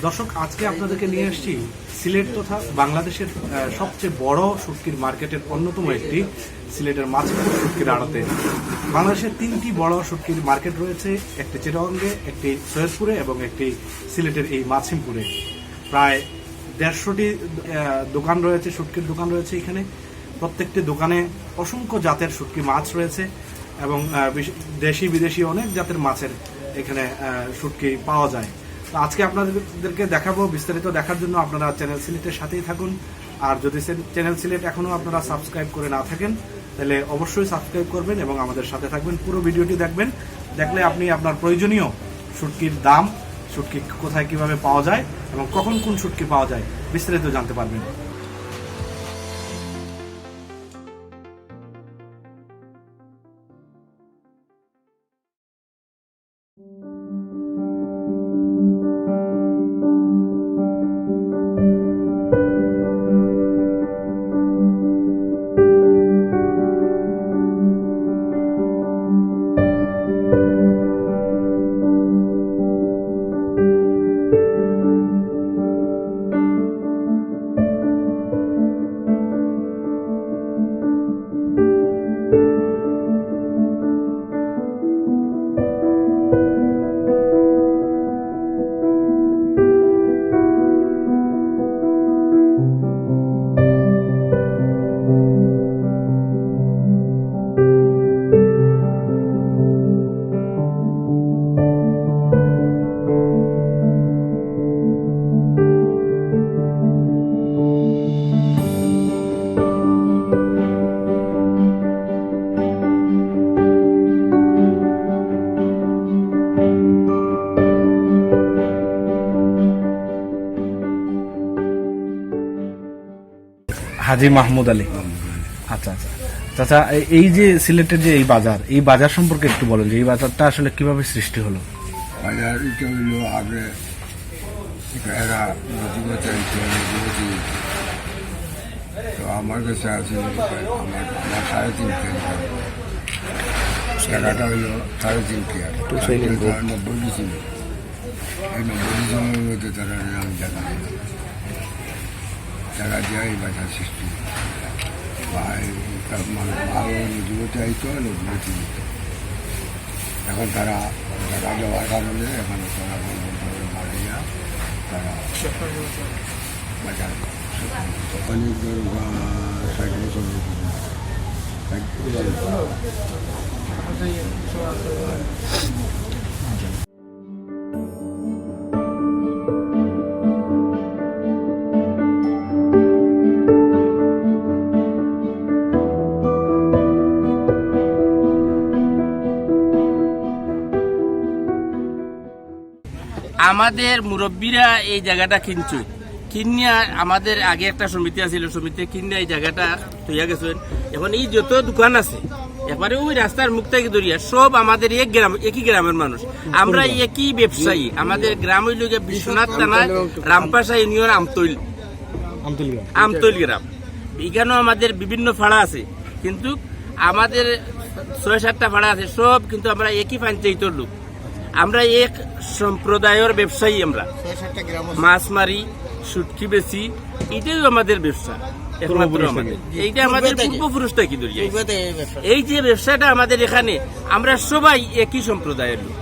দর্শক, আজকে আপনাদেরকে নিয়ে আসছি সিলেট তথা বাংলাদেশের সবচেয়ে বড় শুটকির মার্কেটের অন্যতম একটি সিলেটের মাছিমপুর শুটকির আড়তে। বাংলাদেশের তিনটি বড় শুটকির মার্কেট রয়েছে, একটি চিটাগংয়ে, একটি সৈয়দপুরে এবং একটি সিলেটের এই মাছিমপুরে। প্রায় 150টি দোকান রয়েছে, শুটকির দোকান রয়েছে এখানে। প্রত্যেকটি দোকানে অসংখ্য জাতের শুটকি মাছ রয়েছে এবং দেশি বিদেশি অনেক জাতের মাছের এখানে শুটকি পাওয়া যায়। তো আজকে আপনাদেরকে দেখাবো। বিস্তারিত দেখার জন্য আপনারা চ্যানেল সিলেটের সাথেই থাকুন। আর যদি চ্যানেল সিলেট এখনো আপনারা সাবস্ক্রাইব করে না থাকেন তাহলে অবশ্যই সাবস্ক্রাইব করবেন এবং আমাদের সাথে থাকবেন। পুরো ভিডিওটি দেখবেন, দেখলে আপনি আপনার প্রয়োজনীয় শুটকির দাম, শুটকি কোথায় কিভাবে পাওয়া যায় এবং কখন কোন শুটকি পাওয়া যায় বিস্তারিত জানতে পারবেন। হাজি মাহমুদ আলী। আচ্ছা আচ্ছা চাচা, এই যে সিলেটের যে এই বাজার সম্পর্কে একটু বলেন যে এই বাজারটা আসলে কিভাবে সৃষ্টি হলো? বাজার এটা হইলো আগে এরা যুবতী তো আমার কাছে আছে আমার 3.5 কেয়ার, জায়গাটা হইলো 3.5 কেয়ার, 90 ডিসিম। এই 90 ডিসিমের মধ্যে তারা জায়গা দিয়ে এই বাজার সৃষ্টি বা যুবতী আইতো যুবতী নিত। এখন তারা জায়গা দেওয়ার কারণে এখানে তারা মারিয়া তারা বাজার অনেক ধর 60 বছর আমাদের মুরব্বীরা এই জায়গাটা কিনিয়া আমাদের আগে একটা সমিতি আছিল, সমিতি কিনিয়া এই জায়গাটা তৈয়া গেছেন। এখন এই যত দোকান আছে একবারে ওই রাস্তার মুখ থেকে ধরিয়া সব আমাদের একই গ্রামের মানুষ, আমরা একই ব্যবসায়ী। আমাদের গ্রাম হইল বিশ্বনাথ থানায় রামপাশা ইউনিয়ন আমতৈল গ্রাম। এখানেও আমাদের বিভিন্ন ফাড়া আছে, কিন্তু আমাদের 6-7টা ফাড়া আছে, সব কিন্তু আমরা একই পঞ্চায়েতের লোক। আমরা এক সম্প্রদায়ের ব্যবসায়ী, আমরা মাছ মারি, শুটকি বেচি, এটাই আমাদের ব্যবসা একমাত্র আমাদের। এইটা আমাদের পূর্বপুরুষ থেকে ধরিয়া এই যে ব্যবসাটা আমাদের এখানে, আমরা সবাই একই সম্প্রদায়ের লোক।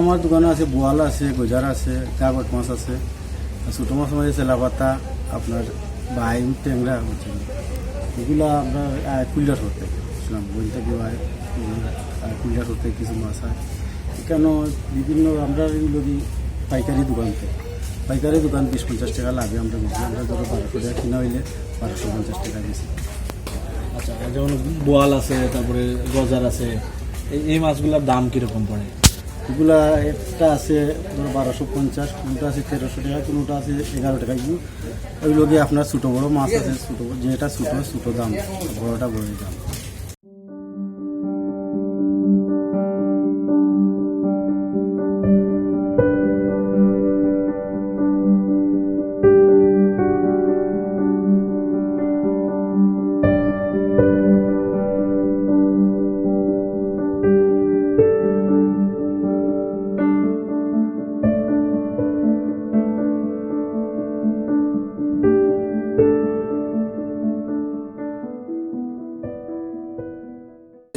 আমার দোকানে আছে বোয়াল আছে, গজার আছে, কাগজ মাছ আছে, ছোটো মাছ মাছ আছে, লাপাতা, আপনার বাইম, ট্যাংরা হচ্ছে, এগুলো আপনার কুইলার হতে বই থেকে কুইলার হতে কিছু মাছ হয়। কেন বিভিন্ন আমরা এগুলো পাইকারি দোকান থেকে, পাইকারি দোকান 20-50 টাকা লাগে আমরা বেশি। আমরা ধরো 1200 টাকা কিনা হইলে 1250 টাকা বেশি। আচ্ছা, আর যেমন বোয়াল আছে, তারপরে গজার আছে, এই মাছগুলোর দাম কিরকম পড়ে? এগুলা একটা আছে 1250, কোনোটা আছে 1300 টাকা, কোনোটা আছে 11 টাকা। ওইগুলো গিয়ে আপনার ছোটো বড়ো মাছ আছে, ছোটো যেটা ছোটো দাম, বড়োটা বড়োই দাম।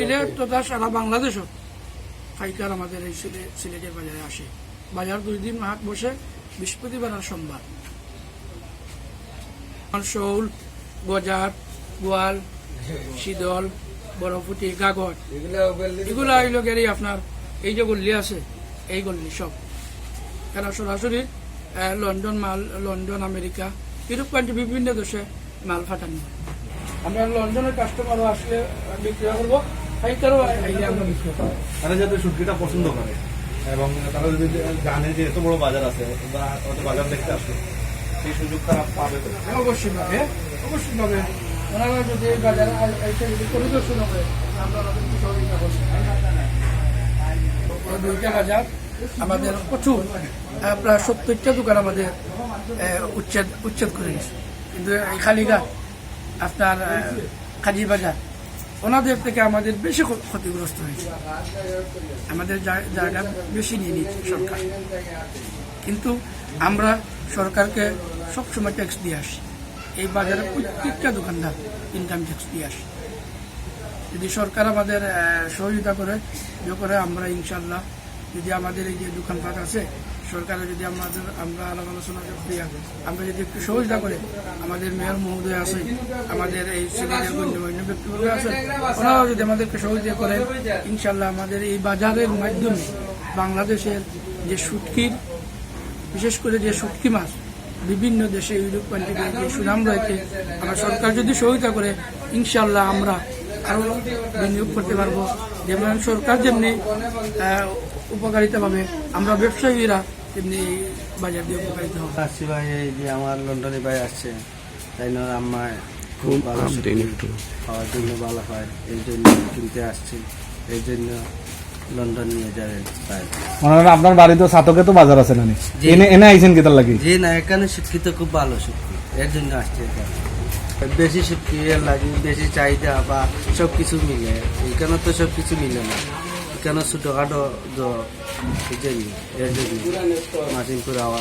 সিলেট তথা সারা বাংলাদেশও পাইকার আমাদের এই সিলেটের বাজারে আসে। বাজার 2 দিন হাট বসে, বৃহস্পতিবার আর সোমবার। শৌল, গজার, বোয়াল, শীতল, বরফুটি, গাগর, এগুলা এই লোকেরই আপনার এই যে গল্লি আছে, এই গল্লি সব এরা সরাসরি লন্ডন মাল, লন্ডন, আমেরিকা, ইউরোপ কান্ট্রি বিভিন্ন দেশে মাল ফাটানো। আমরা লন্ডনের কাস্টমারও আসলে বিক্রি করবো, পাইকারও আইলে আমরা বিক্রি করবো। তারা যাতে শুটকিটা পছন্দ করে এবং তারা যদি জানে যে এত বড় বাজার আছে বা অত বাজার দেখতে আসবে, সেই সুযোগ তারা পাবে তো? অবশ্যই পাবে, অবশ্যই পাবে। ওনারা যদি বাজারে এসে যদি পরিদর্শন করে, আমরা ওনাদেরকে সহযোগিতা করছি। এই 2টা বাজার আমাদের প্রচুর, প্রায় 70টা দোকান আমাদের উচ্ছেদ করে গেছে। কিন্তু এই খালিঘাট আপনার কাজী বাজার, ওনাদের থেকে আমাদের বেশি ক্ষতিগ্রস্ত হয়েছে। আমাদের জায়গা বেশি নিয়ে নিচ্ছে সরকার, কিন্তু আমরা সরকারকে সবসময় ট্যাক্স দিয়ে আসি। এই বাজারে প্রত্যেকটা দোকানদার ইনকাম ট্যাক্স দিয়ে আসি। যদি সরকার আমাদের সহযোগিতা করে আমরা ইনশাল্লাহ, যদি আমাদের এই যে দোকানপাট আছে, সরকারে যদি আমরা আলাপ আলোচনা করি, আমরা যদি একটু সহযোগিতা করে, আমাদের মেয়র মহোদয় আছে, আমাদের এই সিলেটের গণ্যমান্য ব্যক্তিবর্গ আছে, ওনারাও যদি আমাদেরকে সহযোগিতা করে, ইনশাল্লাহ আমাদের এই বাজারের মাধ্যমে বাংলাদেশের যে শুটকির, বিশেষ করে যে শুটকি মাছ বিভিন্ন দেশে, ইউরোপ কান্ট্রিতে যে সুনাম রয়েছে, আমরা সরকার যদি সহযোগিতা করে, ইনশাল্লাহ আমরা আরো বিনিয়োগ করতে পারবো। যেমন সরকার যেমনি উপকারিতা পাবে, আমরা ব্যবসায়ীরা তেমনি বাজার দিয়ে উপকারিত হবে। আসছি ভাই, এই যে আমার লন্ডনে ভাই আসছে, তাই না আমার খুব ভালো খাওয়ার জন্য ভালো হয়, এই জন্য কিনতে আসছি, এই জন্য লন্ডন নিয়ে যাবেন ভাই। আপনার বাড়ি তো সাতকে তো বাজার আছে না, এনে আইছেন কেতার লাগি? জি না, এখানে শুটকি তো খুব ভালো শুটকি, এর জন্য আসছে এখানে। বেশি শুটকি এর লাগে, বেশি চাহিদা বা সব কিছু মিলে, এখানে তো সব কিছু মিলে না, এখানে ছোটখাটো এর জন্য মাসিমপুর আওয়া।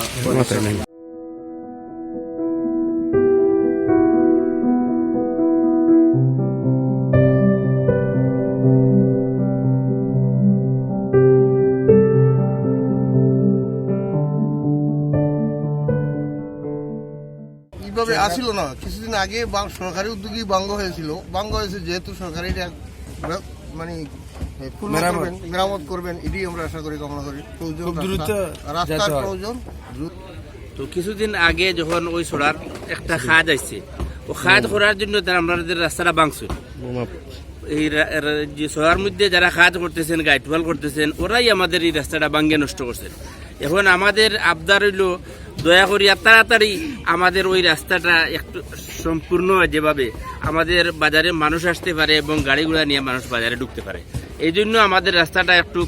এইভাবে আসিল না, কিছুদিন আগে সরকারি উদ্যোগী ভঙ্গ হয়েছিল। ভঙ্গ হয়েছে যেহেতু সরকারি মানে মেরামত করবেন, এটি আমরা আশা করি, কামনা করি। রাস্তার প্রয়োজন। তো কিছুদিন আগে যখন ওই সোড়ার একটা খাদ আসছে, ও খাদ করার জন্য তারা আমাদের রাস্তাটা ভাঙছে। এই যে সোড়ার মধ্যে যারা খাদ করতেছেন, গাইটওয়াল করতেছেন, ওরাই আমাদের এই রাস্তাটা ভাঙ্গে নষ্ট করছেন। এখন আমাদের আবদার হইল, দয়া করিয়া তাড়াতাড়ি আমাদের ওই রাস্তাটা একটু সম্পূর্ণ যেভাবে আমাদের বাজারে মানুষ আসতে পারে এবং গাড়ি ঘোড়া নিয়ে মানুষ বাজারে ঢুকতে পারে, এই জন্য আমাদের রাস্তাটা একটু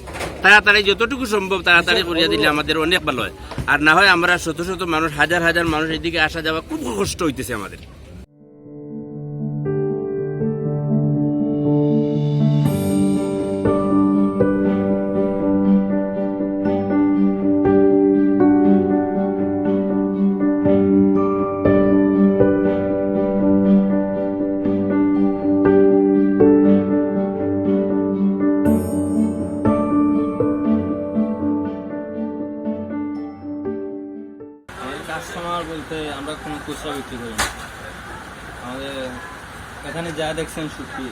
তাড়াতাড়ি, যতটুকু সম্ভব তাড়াতাড়ি করিয়া দিলে আমাদের অনেক ভালো হয়। আর না হয় আমরা শত শত মানুষ, হাজার হাজার মানুষ এদিকে আসা যাওয়া খুব কষ্ট হইতেছে আমাদের। কাস্টমার বলতে আমরা কোনো খুচরা বিক্রি করি না। আমাদের এখানে যা দেখছেন শুটকি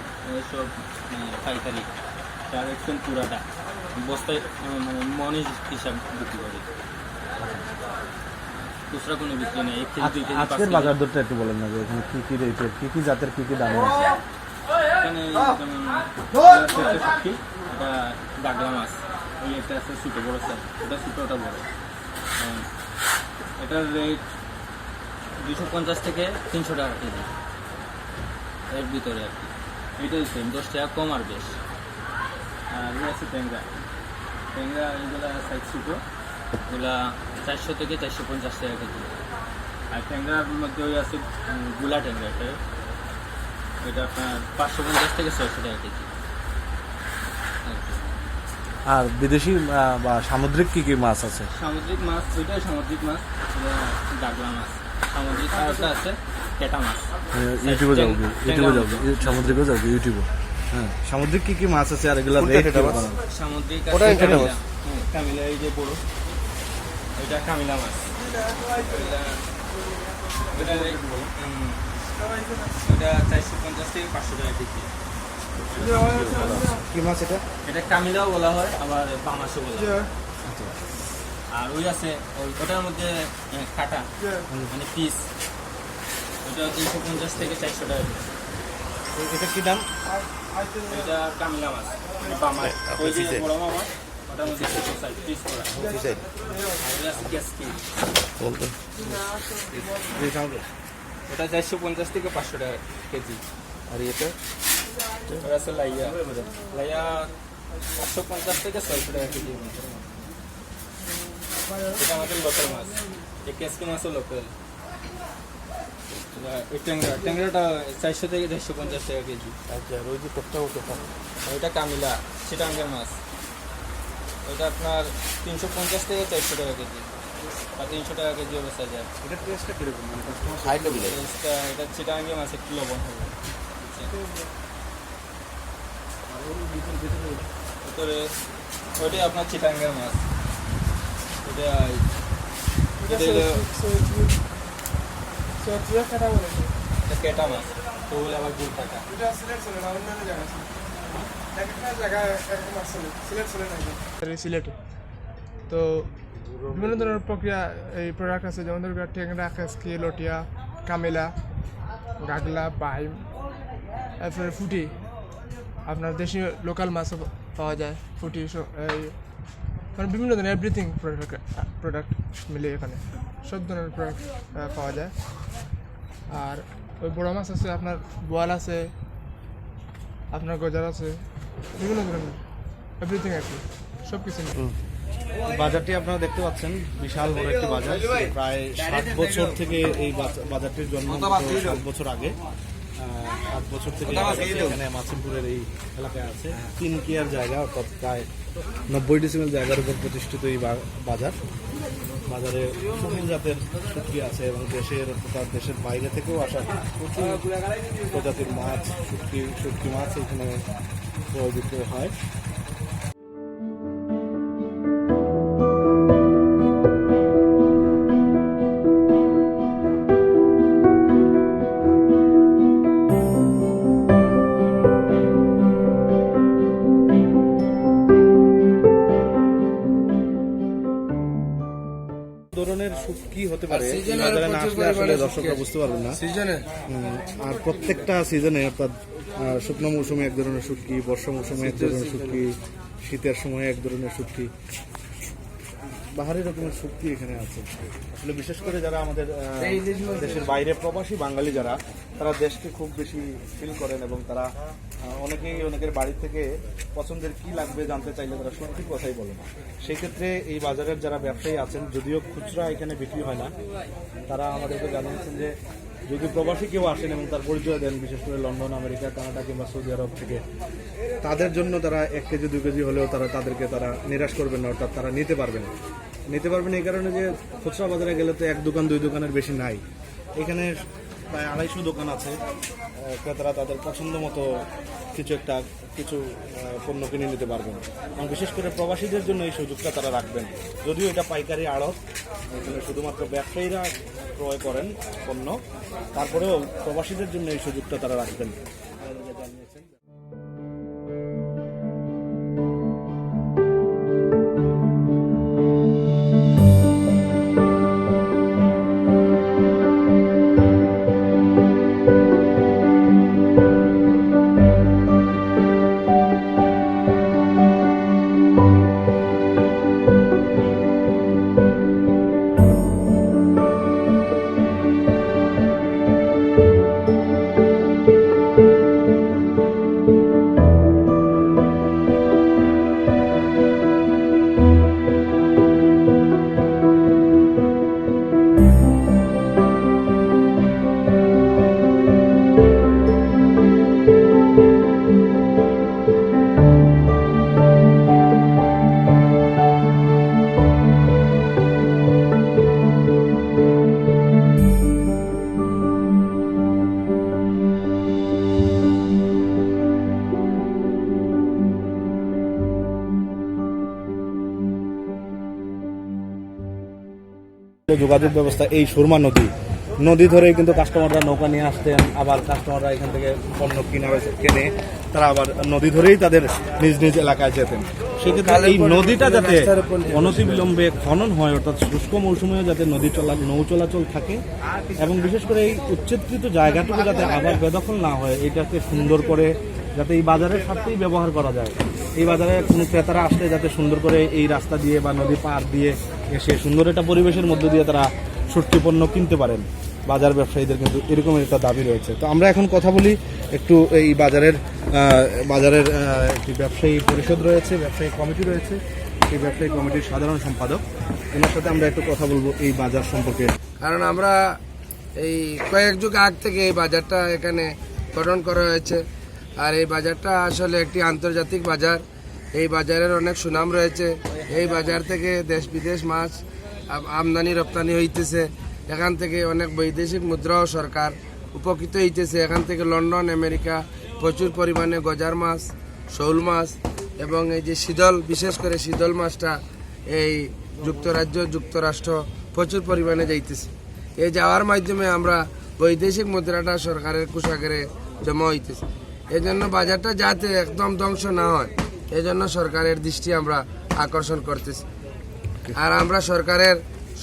সব পাইকারি, যা দেখছেন পুরাটা বস্তায় মানে মনে হিসাব বিক্রি করি, খুচরা কোনো বিক্রি নেই। আজকের বাজার দরটা একটু বলেন না, যে এখানে কি কি রেটের, কি কি জাতের, কি কি দাম আছে? এখানে যেমন শুটকি, এটা গাগলা মাছ, ওই একটা আছে ছোটো বড়ো সাইজ, ওটা ছোটো ওটা বড়ো। এটার রেট 250 থেকে 300 টাকা কেজি, এর ভিতরে আর কি। এটাই সেম, 10 টাকা কম আর বেশ। আর ওই আছে ট্যাংরা, ট্যাংরা এইগুলা সাইজ ছোটো, এগুলা 400 থেকে 450 টাকা কেজি। আর ট্যাংরার মধ্যে ওই আছে গুলা ট্যাংরা, এটা আপনার 550 থেকে 600 টাকা কেজি। আর বিদেশি বা সামুদ্রিক কি কি মাছ আছে? সামুদ্রিক মাছ, ওইটাই সামুদ্রিক মাছ, এটা ডাগলা মাছ। সামুদ্রিক আরেকটা আছে কেটা মাছ। ইউটিউবে যাবো, সামুদ্রিকও যাবো ইউটিউবে। হ্যাঁ, সামুদ্রিক কি কি মাছ আছে আর এগুলা রেট কেমন? সামুদ্রিক ওটা আছে কেটা মাছ? কামিলা, এই যে বড় এটা কামিলা মাছ। এটা 450 থেকে 500 টাকা কেজি। কি মাছ এটা? এটা কামিলাও বলা হয়, আবার পামাশও বলা হয়। আর ওই আছে ওটার মধ্যে কাটা, মানে পিস, ওটা 350 থেকে 400 টাকা কেজি। এটা কি দাম? এটা কামিলা মাছ, পামাশ, ওই যে বড় মাছ, ওটার মধ্যে ছোট সাইজ পিস করা। আর ওটা আছে ক্যাসকি, ওটা 450 থেকে 500 টাকা কেজি। আর এটা ওটা আছে লাইয়া, লাইয়া 550 থেকে 600 টাকা কেজি। এটা আমাদের লোকাল মাছ, এই ক্যাসকি মাছও লোকাল। এই ট্যাংরা, ট্যাংরাটা 400 থেকে 450 টাকা কেজি। আচ্ছা, আর ওই যে কোথা ওইটা কামিলা, চিটাঙ্গের মাছ, ওইটা আপনার 350 থেকে 400 টাকা কেজি, বা 300 টাকা কেজিও বেচা যায়। এটা টেস্টটা কিরকম? মানে কাস্টমার এটা চিটাঙ্গের মাছ একটু লবণ হবে। ভিতরে ওইটাই আপনার চিটাঙ্গের মাছ, ওটা কেটা মাছ, তো বলে আবার গুড় টাকা। সিলেটে তো বিভিন্ন ধরনের প্রক্রিয়া এই প্রোডাক্ট আছে, যেমন ধরুন ট্যাংরা, খেসকি, লটিয়া, কামিলা, গাগলা, বাইম, তারপরে ফুটি, আপনার দেশীয় লোকাল মাছও পাওয়া যায়, ফুটি, এই মানে বিভিন্ন ধরনের এভরিথিং প্রোডাক্ট মিলে এখানে সব ধরনের প্রোডাক্ট পাওয়া যায়। আর ওই বড় মাছ আছে, আপনার বোয়াল আছে, আপনার গজার আছে, বিভিন্ন ধরনের এভরিথিং আর কি, সব কিছু নিয়ে। বাজারটি আপনারা দেখতে পাচ্ছেন, বিশাল বড় একটি বাজার। প্রায় 60 বছর থেকে এই বাজারটির জন্ম, 7 বছর আগে 7 বছর থেকে এখানে মাসিমপুরের এই এলাকায় আছে। 3 কিয়ার জায়গা, অর্থাৎ প্রায় 90 ডিসিমেল জায়গার উপর প্রতিষ্ঠিত এই বাজার। বাজারে সকল জাতের শুটকি আছে এবং দেশের বাইরে থেকেও আসা প্রচুর প্রজাতির মাছ, শুটকি মাছ এখানে ক্রয় বিক্রয় হয়। ধরনের শুটকি হতে পারে বাজারে না আসলে আসলে দর্শকরা বুঝতে পারবেন না। আর প্রত্যেকটা সিজনে, অর্থাৎ শুকনো মৌসুমে এক ধরনের শুটকি, বর্ষা মৌসুমে এক ধরনের শুটকি, শীতের সময় এক ধরনের শুটকি, বাহারি রকমের শুটকি এখানে আছে। আসলে বিশেষ করে যারা আমাদের দেশের বাইরে প্রবাসী বাঙালি যারা, তারা দেশকে খুব বেশি ফিল করেন এবং তারা অনেকের বাড়ি থেকে পছন্দের কি লাগবে জানতে চাইলে তারা শুটকির কথাই বলেন। সেই ক্ষেত্রে এই বাজারের যারা ব্যবসায়ী আছেন, যদিও খুচরা এখানে বিক্রি হয় না, তারা আমাদেরকে জানিয়েছেন যে যদি প্রবাসী কেউ আসেন এবং তার পরিচয় দেন, বিশেষ করে লন্ডন, আমেরিকা, কানাডা কিংবা সৌদি আরব থেকে, তাদের জন্য তারা 1 কেজি 2 কেজি হলেও তাদেরকে নিরাশ করবেন না, অর্থাৎ তারা নিতে পারবেন এই কারণে যে খুচরা বাজারে গেলে তো 1 দোকান 2 দোকানের বেশি নাই। এখানে প্রায় 250 দোকান আছে। ক্রেতারা তাদের পছন্দ মতো কিছু পণ্য কিনে নিতে পারবেন এবং বিশেষ করে প্রবাসীদের জন্য এই সুযোগটা তারা রাখবেন। যদিও এটা পাইকারি আড়ত, এখানে শুধুমাত্র ব্যবসায়ীরা ক্রয় করেন পণ্য, তারপরেও প্রবাসীদের জন্য এই সুযোগটা তারা রাখবেন। যোগাযোগ ব্যবস্থা এই সুরমা নদী ধরেই কিন্তু কাস্টমাররা নৌকা নিয়ে আসতেন, আবার কাস্টমাররা এখান থেকে পণ্য কেনে তারা আবার নদী ধরেই তাদের নিজ নিজ এলাকায় যেতেন। সেক্ষেত্রে এই নদীটা যাতে অনতিবিলম্বে খনন হয়, অর্থাৎ শুষ্ক মৌসুমেও যাতে নৌ চলাচল থাকে এবং বিশেষ করে এই উচ্ছেদকৃত জায়গাটুকু যাতে আবার বেদখল না হয়, এটাকে সুন্দর করে যাতে এই বাজারের সাথেই ব্যবহার করা যায়। এই বাজারে কোনো ক্রেতারা আসলে যাতে সুন্দর করে এই রাস্তা দিয়ে বা নদী পার দিয়ে এসে সুন্দর একটা পরিবেশের মধ্যে দিয়ে তারা সবজি পণ্য কিনতে পারেন। বাজার ব্যবসায়ীদের কিন্তু এরকম একটা দাবি রয়েছে। তো আমরা এখন কথা বলি একটু এই বাজারের একটি ব্যবসায়ী পরিষদ রয়েছে, ব্যবসায়ী কমিটি রয়েছে, এই ব্যবসায়ী কমিটির সাধারণ সম্পাদক, এনার সাথে আমরা একটু কথা বলবো এই বাজার সম্পর্কে। কারণ আমরা এই কয়েক যুগ আগ থেকে এই বাজারটা এখানে গঠন করা হয়েছে, আর এই বাজারটা আসলে একটি আন্তর্জাতিক বাজার। এই বাজারের অনেক সুনাম রয়েছে। এই বাজার থেকে দেশ বিদেশ মাছ আমদানি রপ্তানি হইতেছে। এখান থেকে অনেক বৈদেশিক মুদ্রাও সরকার উপকৃত হইতেছে। এখান থেকে লন্ডন, আমেরিকা প্রচুর পরিমাণে গজার মাছ, শৌল মাছ এবং এই যে শীতল, বিশেষ করে শীতল মাছটা এই যুক্তরাষ্ট্র প্রচুর পরিমাণে যাইতেছে। এই যাওয়ার মাধ্যমে আমরা বৈদেশিক মুদ্রাটা সরকারের কোষাগারে জমা হইতেছে। এই জন্য বাজারটা যাতে একদম ধ্বংস না হয়, এই জন্য সরকারের দৃষ্টি আমরা আকর্ষণ করতেছি। আর আমরা সরকারের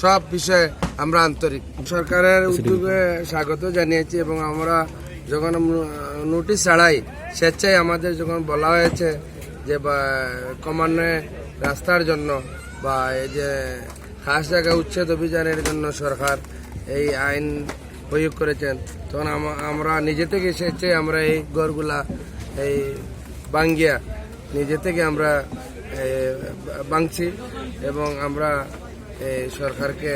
সব বিষয়ে আমরা আন্তরিক। সরকারের উদ্যোগে স্বাগত জানিয়েছি এবং আমরা যখন নোটিশ ছাড়াই স্বেচ্ছায় আমাদের যখন বলা হয়েছে যে ক্রমান্বয়ে রাস্তার জন্য বা এই যে খাস জায়গা উচ্ছেদ অভিযানের জন্য সরকার এই আইন প্রয়োগ করেছেন, তখন আমরা নিজে থেকে স্বেচ্ছায় আমরা এই ঘরগুলা এই ভাঙ্গিয়া নিজে থেকে আমরা ভাঙছি এবং আমরা সরকারকে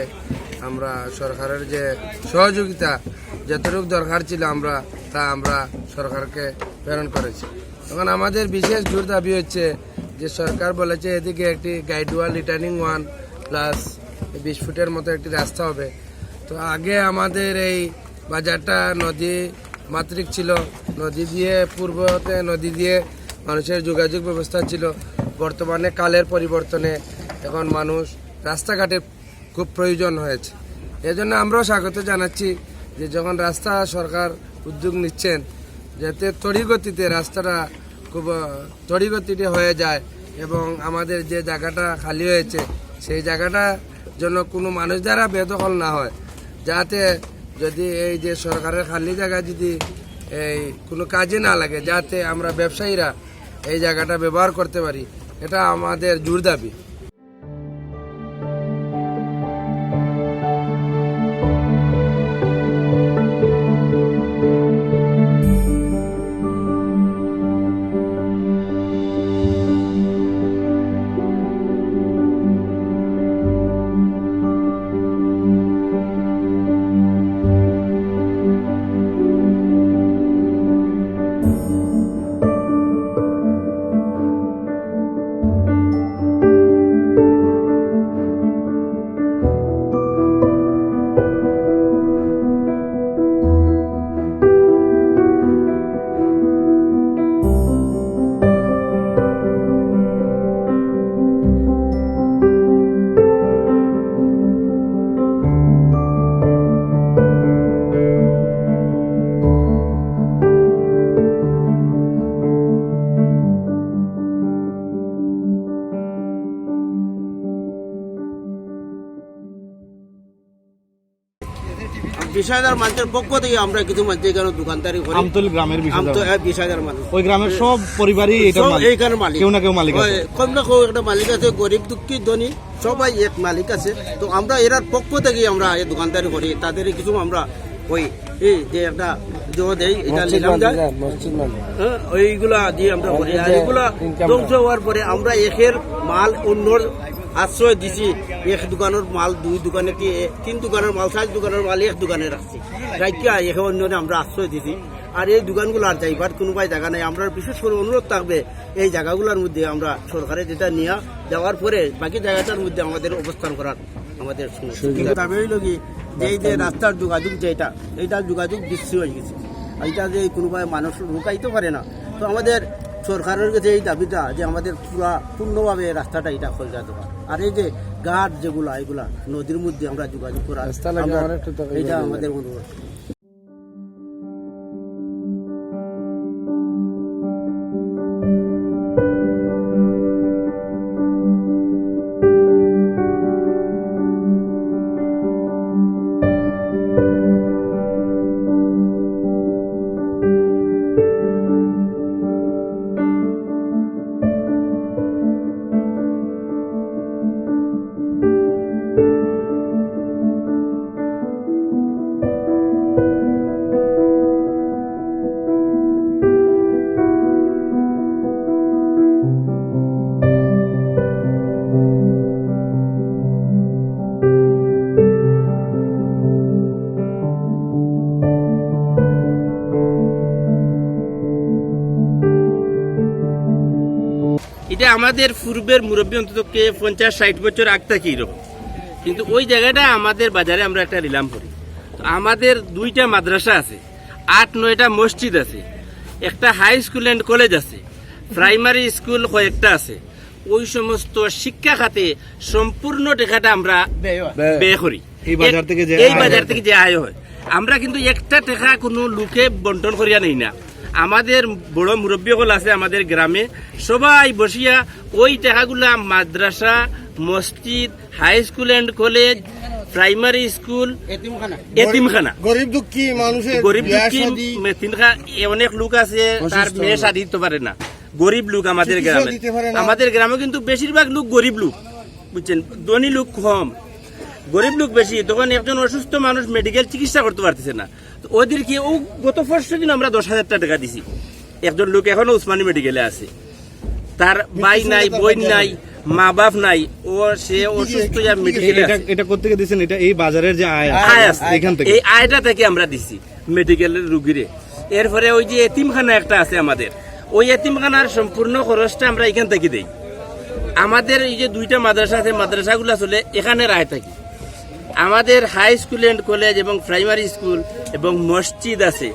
সরকারের যে সহযোগিতা যতটুকু দরকার ছিল আমরা সরকারকে প্রেরণ করেছি। তখন আমাদের বিশেষ জোর দাবি হচ্ছে যে সরকার বলেছে এদিকে একটি গাইড ওয়াল, রিটার্নিং ওয়াল প্লাস 20 ফুটের মতো একটি রাস্তা হবে। তো আগে আমাদের এই বাজারটা নদী মাতৃক ছিল, পূর্বতে নদী দিয়ে মানুষের যোগাযোগ ব্যবস্থা ছিল। বর্তমানে কালের পরিবর্তনে এখন মানুষ রাস্তাঘাটের খুব প্রয়োজন হয়েছে। এজন্য আমরাও স্বাগত জানাচ্ছি যে যখন রাস্তা সরকার উদ্যোগ নিচ্ছেন যাতে তড়িগতিতে রাস্তাটা খুব তড়িগতিতে হয়ে যায় এবং আমাদের যে জায়গাটা খালি হয়েছে সেই জায়গাটা যেন কোনো মানুষ দ্বারা বেদখল না হয়, যাতে যদি এই যে সরকারের খালি জায়গা যদি এই কোনো কাজে না লাগে, যাতে আমরা ব্যবসায়ীরা এই জায়গাটা ব্যবহার করতে পারি, এটা আমাদের জোর দাবি। বিষয়দার মানুষের পক্ষ থেকে আমরা কিছু মানুষ এখানে দোকানদারি করি। আমতল গ্রামের 20,000 মানুষ, ওই গ্রামের সব পরিবারই এইখানে মালিক, কেউ না কেউ মালিক আছে, কম না কেউ একটা মালিক আছে, গরিব দুঃখী ধনী সবাই এক মালিক আছে। তো আমরা এরার পক্ষ থেকে আমরা এই দোকানদারি করি। তাদের কিছু আমরা ওই এই যে একটা জো দেই, এটা নিলাম যায় ওইগুলা দিয়ে আমরা করি। আর এগুলা ধ্বংস হওয়ার পরে আমরা একের মাল অন্যর আশ্রয় দিছি। এক দোকানের মাল 2 দোকানে, 3 দোকানের মাল 4 দোকানের মাল এক দোকানে রাখছি, রাখিয়া একে অন্যরে আমরা আশ্রয় দিছি। আর এই দোকানগুলো আর যাইবার কোনো জায়গা নাই। আমরা বিশেষ করে অনুরোধ থাকবে এই জায়গাগুলোর মধ্যে আমরা সরকারের যেটা নিয়ে যাওয়ার পরে বাকি জায়গাটার মধ্যে আমাদের অবস্থান করার আমাদের দাবি হইল কি যে এই যে রাস্তার যোগাযোগ যেটা, এইটা যোগাযোগ বিশ্রী হয়ে গেছে। এইটা যে কোনো মানুষ রুকাইতে পারে না। তো আমাদের সরকারের কাছে এই দাবিটা যে আমাদের পূর্ণভাবে রাস্তাটা এটা হয়ে যাওয়া দরকার। আর এই যে ঘাট যেগুলো এগুলা নদীর মধ্যে আমরা যোগাযোগ করা এটা আমাদের অনুরোধ। এটা আমাদের পূর্বের মুরব্বী অন্তত 50-60 বছর আগ থেকে এরকম, কিন্তু ওই জায়গাটা আমাদের বাজারে আমরা একটা নিলাম করি। তো আমাদের 2টা মাদ্রাসা আছে, 8-9টা মসজিদ আছে, একটা হাই স্কুল এন্ড কলেজ আছে, প্রাইমারি স্কুল কয়েকটা আছে। ওই সমস্ত শিক্ষা খাতে সম্পূর্ণ টাকাটা আমরা ব্যয় করি এই বাজার থেকে যে আয় হয়। আমরা কিন্তু একটা টাকা কোনো লোকে বন্টন করিয়া নেই না। আমাদের বড় মুরব্বী হল আছে আমাদের গ্রামে, সবাই বসিয়া ওই টাকাগুলা মাদ্রাসা, মসজিদ, high school and college, primary school, এতিমখানা, গরিব দুঃখী মানুষের অনেক লোক আছে তার মেয়ে শাদি দিতে পারে না, গরিব লোক আমাদের গ্রামে। আমাদের গ্রামে কিন্তু বেশিরভাগ লোক গরিব লোক, বুঝছেন, ধনী লোক কম, গরিব লোক বেশি। তখন একজন অসুস্থ মানুষ মেডিকেল চিকিৎসা করতে পারতেছে না, ওদেরকে ও গত 1 দিন আমরা 10,000 টাকা দিছি। একজন লোক এখনো উসমানী মেডিকেলে আছে, তার ভাই নাই, বোন নাই, মা বাপ নাই, ও সে অসুস্থ মেডিকেলে। এটা করতে দিয়েছেন, এটা এই বাজারের যে আয় আছে এখান থেকে, এই আয়টা থেকে আমরা দিছি মেডিকেলের রুগীরে। এরপরে ওই যে এতিমখানা একটা আছে আমাদের, ওই এতিমখানার সম্পূর্ণ খরচটা আমরা এখান থেকে দেই। আমাদের এই যে 2টা মাদ্রাসা আছে, মাদ্রাসাগুলো চলে এখানের আয় থাকি। আমাদের হাই স্কুল এন্ড কলেজ এবং প্রাইমারি স্কুল এবং মসজিদ আছে,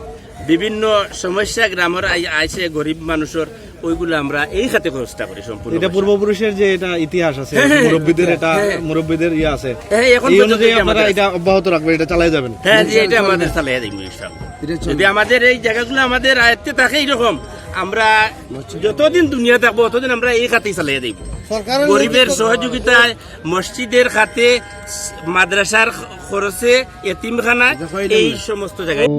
বিভিন্ন সমস্যা গ্রামের আইসে গরিব মানুষের, ওইগুলো আমরা এই খাতে খরচটা করি সম্পূর্ণ। এটা পূর্বপুরুষের যে এটা ইতিহাস আছে, মুরব্বীদের এটা মুরব্বীদের ইয়ে আছে, এই অনুযায়ী আপনারা এটা অব্যাহত রাখবেন, এটা চালিয়ে যাবেন। হ্যাঁ, যে এটা আমাদের চালিয়ে দিব ইনশাআল্লাহ। যদি আমাদের এই জায়গাগুলো আমাদের আয়ত্তে থাকে এরকম, আমরা যতদিন দুনিয়া থাকবো ততদিন আমরা এই খাতেই চালিয়ে দিব। গরিবের সহযোগিতায়, মসজিদের খাতে, মাদ্রাসার খরচে, এতিমখানা, এই সমস্ত জায়গায়।